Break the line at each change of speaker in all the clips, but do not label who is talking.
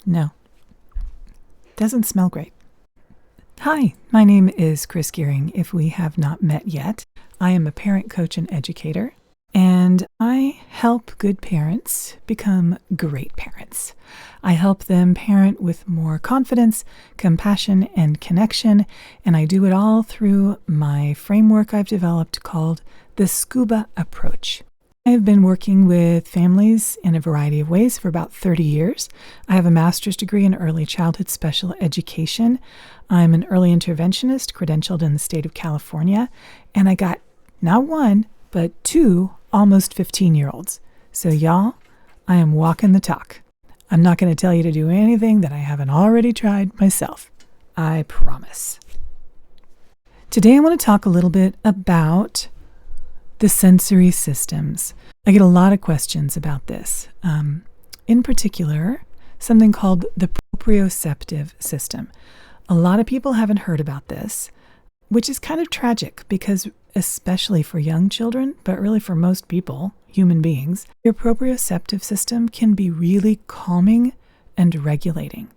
No. Doesn't smell great. Hi, my name is Kris Geering. If we have not met yet, I am a parent coach and educator, and I help good parents become great parents. I help them parent with more confidence, compassion, and connection, and I do it all through my framework I've developed called the SCUBA approach. I have been working with families in a variety of ways for about 30 years. I have a master's degree in early childhood special education. I'm an early interventionist credentialed in the state of California, and I got not one, but two almost 15-year-olds. So y'all, I am walking the talk. I'm not going to tell you to do anything that I haven't already tried myself. I promise. Today I want to talk a little bit about the sensory systems. I get a lot of questions about this. In particular, something called the proprioceptive system. A lot of people haven't heard about this, which is kind of tragic because especially for young children, but really for most people, human beings, your proprioceptive system can be really calming and regulating.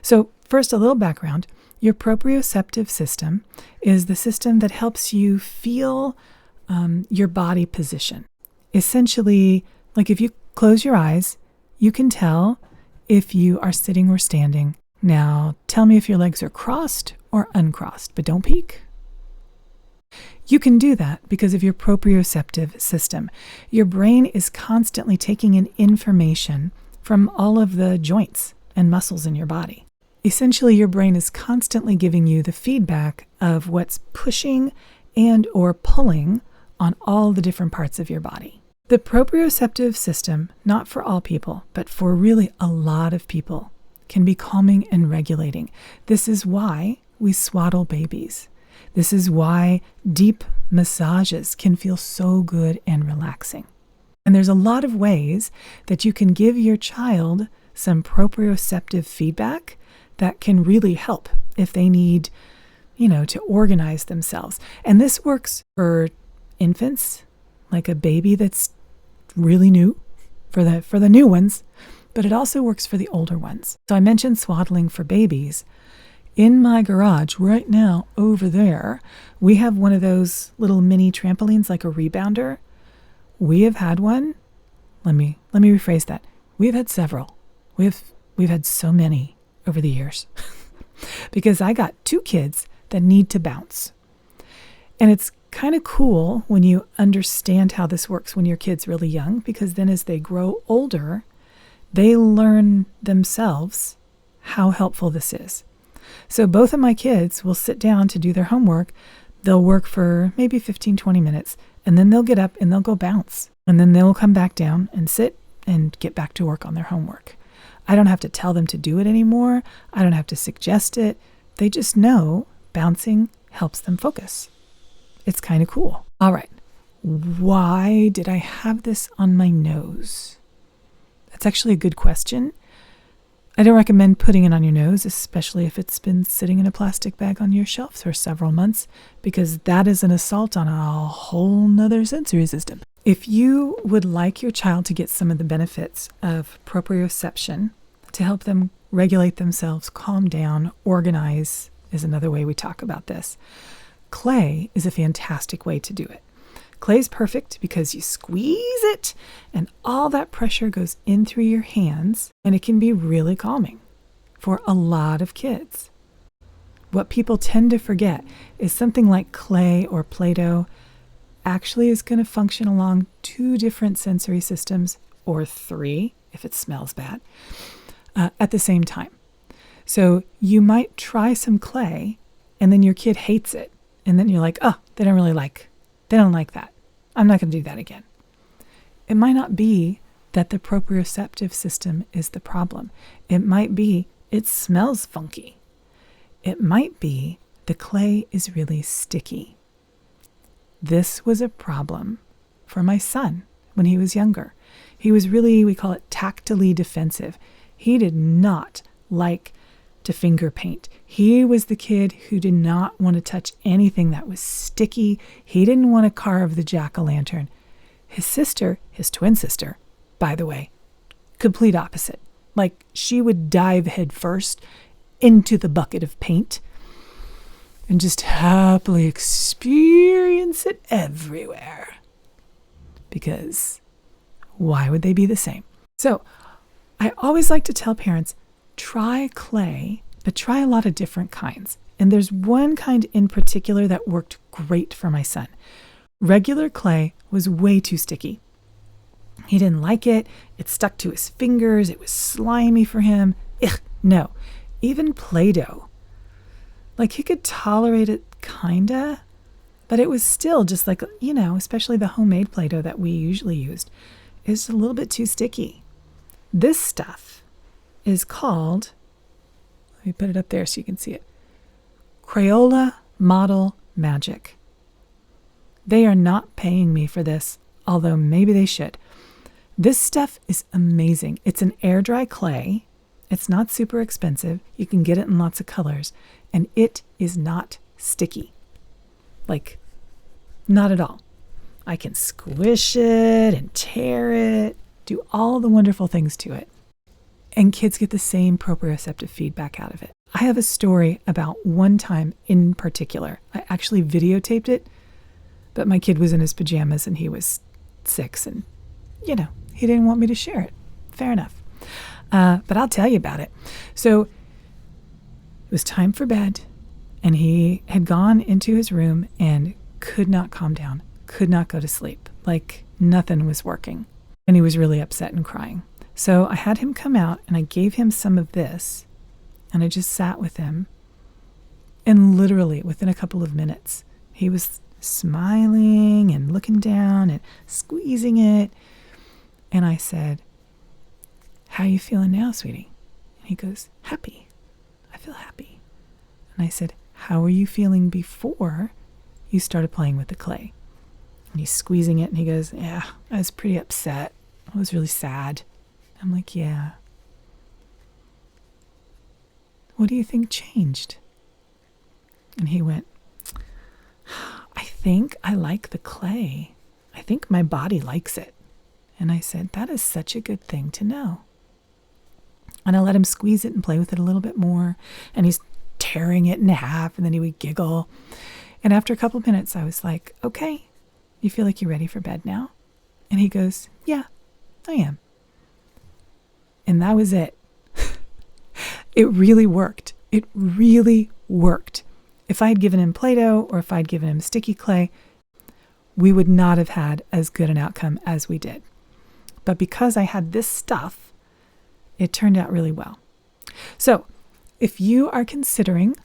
So first, a little background. Your proprioceptive system is the system that helps you feel your body position. Essentially, like if you close your eyes, you can tell if you are sitting or standing. Now, tell me if your legs are crossed or uncrossed, but don't peek. You can do that because of your proprioceptive system. Your brain is constantly taking in information from all of the joints and muscles in your body. Essentially, your brain is constantly giving you the feedback of what's pushing and or pulling on all the different parts of your body. The proprioceptive system, not for all people, but for really a lot of people, can be calming and regulating. This is why we swaddle babies. This is why deep massages can feel so good and relaxing. And there's a lot of ways that you can give your child some proprioceptive feedback that can really help if they need, to organize themselves. And this works for infants, like a baby that's really new, for the new ones, but it also works for the older ones. So I mentioned swaddling for babies. In my garage right now over there, we have one of those little mini trampolines like a rebounder. We have had one. Let me rephrase that. We've had several. We've had so many over the years because I got two kids that need to bounce. And it's kind of cool when you understand how this works when your kid's really young, because then as they grow older, they learn themselves how helpful this is. So both of my kids will sit down to do their homework. They'll work for maybe 15, 20 minutes, and then they'll get up and they'll go bounce. And then they'll come back down and sit and get back to work on their homework. I don't have to tell them to do it anymore. I don't have to suggest it. They just know bouncing helps them focus. It's kind of cool. All right. Why did I have this on my nose? That's actually a good question. I don't recommend putting it on your nose, especially if it's been sitting in a plastic bag on your shelf for several months, because that is an assault on a whole nother sensory system. If you would like your child to get some of the benefits of proprioception to help them regulate themselves, calm down, organize is another way we talk about this. Clay is a fantastic way to do it. Clay's perfect because you squeeze it and all that pressure goes in through your hands, and it can be really calming for a lot of kids. What people tend to forget is something like clay or Play-Doh actually is going to function along two different sensory systems, or three if it smells bad, at the same time. So you might try some clay and then your kid hates it. And then you're like, oh, they don't like that. I'm not going to do that again. It might not be that the proprioceptive system is the problem. It might be it smells funky. It might be the clay is really sticky. This was a problem for my son when he was younger. He was really, we call it tactily defensive. He did not like to finger paint. He was the kid who did not want to touch anything that was sticky. He didn't want to carve the jack-o'-lantern. His sister, his twin sister, by the way, complete opposite. Like she would dive headfirst into the bucket of paint and just happily experience it everywhere. Because why would they be the same? So I always like to tell parents, try clay, but try a lot of different kinds. And there's one kind in particular that worked great for my son. Regular clay was way too sticky. He didn't like it. It stuck to his fingers. It was slimy for him. Ugh, no. Even Play-Doh. Like he could tolerate it kinda, but it was still just like, especially the homemade Play-Doh that we usually used, is a little bit too sticky. This stuff is called, let me put it up there so you can see it, Crayola Model Magic. They are not paying me for this, although maybe they should. This stuff is amazing. It's an air dry clay. It's not super expensive. You can get it in lots of colors, and it is not sticky. Like, not at all. I can squish it and tear it, do all the wonderful things to it. And kids get the same proprioceptive feedback out of it. I have a story about one time in particular. I actually videotaped it, but my kid was in his pajamas and he was 6 and, he didn't want me to share it. Fair enough. But I'll tell you about it. So it was time for bed and he had gone into his room and could not calm down, could not go to sleep. Like nothing was working. And he was really upset and crying. So I had him come out and I gave him some of this and I just sat with him. And literally within a couple of minutes, he was smiling and looking down and squeezing it. And I said, "How are you feeling now, sweetie?" And he goes, "Happy. I feel happy." And I said, "How were you feeling before you started playing with the clay?" And he's squeezing it and he goes, "Yeah, I was pretty upset. I was really sad." I'm like, "Yeah. What do you think changed?" And he went, "I think I like the clay. I think my body likes it." And I said, "That is such a good thing to know." And I let him squeeze it and play with it a little bit more. And he's tearing it in half and then he would giggle. And after a couple of minutes, I was like, "Okay, you feel like you're ready for bed now?" And he goes, "Yeah, I am." And that was it. It really worked. It really worked. If I had given him Play-Doh or if I'd given him sticky clay, we would not have had as good an outcome as we did. But because I had this stuff, it turned out really well. So if you are considering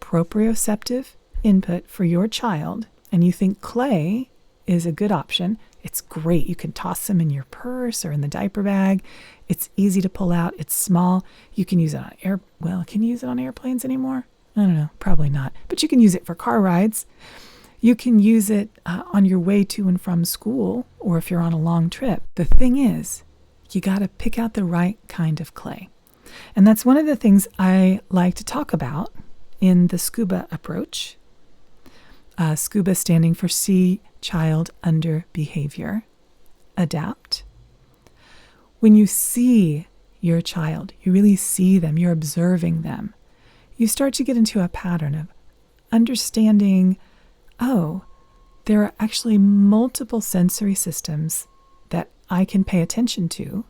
proprioceptive input for your child and you think clay is a good option, it's great. You can toss them in your purse or in the diaper bag. It's easy to pull out. It's small. You can use it on can you use it on airplanes anymore? I don't know, probably not. But you can use it for car rides. You can use it on your way to and from school or if you're on a long trip. The thing is, you got to pick out the right kind of clay. And that's one of the things I like to talk about in the SCUBA approach. SCUBA standing for See Child Under Behavior. Adapt. When you see your child, you really see them, you're observing them, you start to get into a pattern of understanding, oh, there are actually multiple sensory systems that I can pay attention to.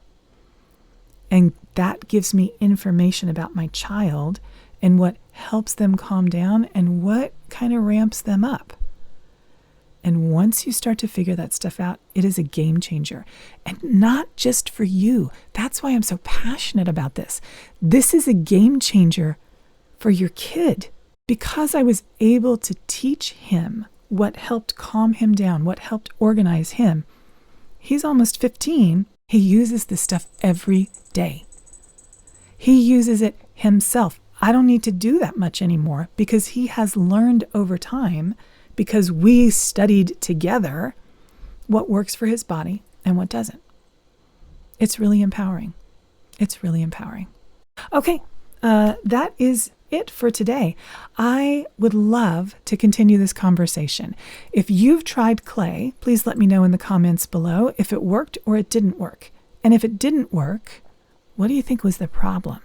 And that gives me information about my child and what helps them calm down and what kind of ramps them up. And once you start to figure that stuff out, it is a game changer. And not just for you. That's why I'm so passionate about this. This is a game changer for your kid. Because I was able to teach him what helped calm him down, what helped organize him. He's almost 15. He uses this stuff every day. He uses it himself. I don't need to do that much anymore because he has learned over time, because we studied together what works for his body and what doesn't. It's really empowering. It's really empowering. Okay, that is it for today. I would love to continue this conversation. If you've tried clay, please let me know in the comments below if it worked or it didn't work. And if it didn't work, What do you think was the problem?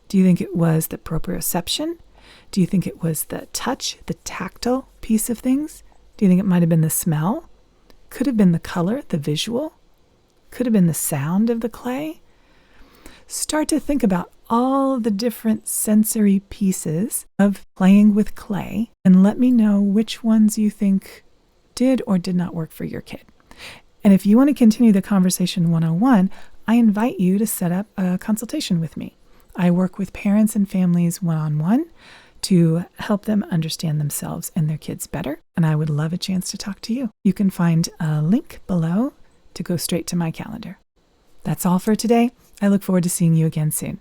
Do you think it was the proprioception? Do you think it was the touch, the tactile piece of things? Do you think it might have been the smell? Could have been the color, the visual? Could have been the sound of the clay? Start to think about all the different sensory pieces of playing with clay and let me know which ones you think did or did not work for your kid. And if you want to continue the conversation 101, I invite you to set up a consultation with me. I work with parents and families one-on-one to help them understand themselves and their kids better, and I would love a chance to talk to you. You can find a link below to go straight to my calendar. That's all for today. I look forward to seeing you again soon.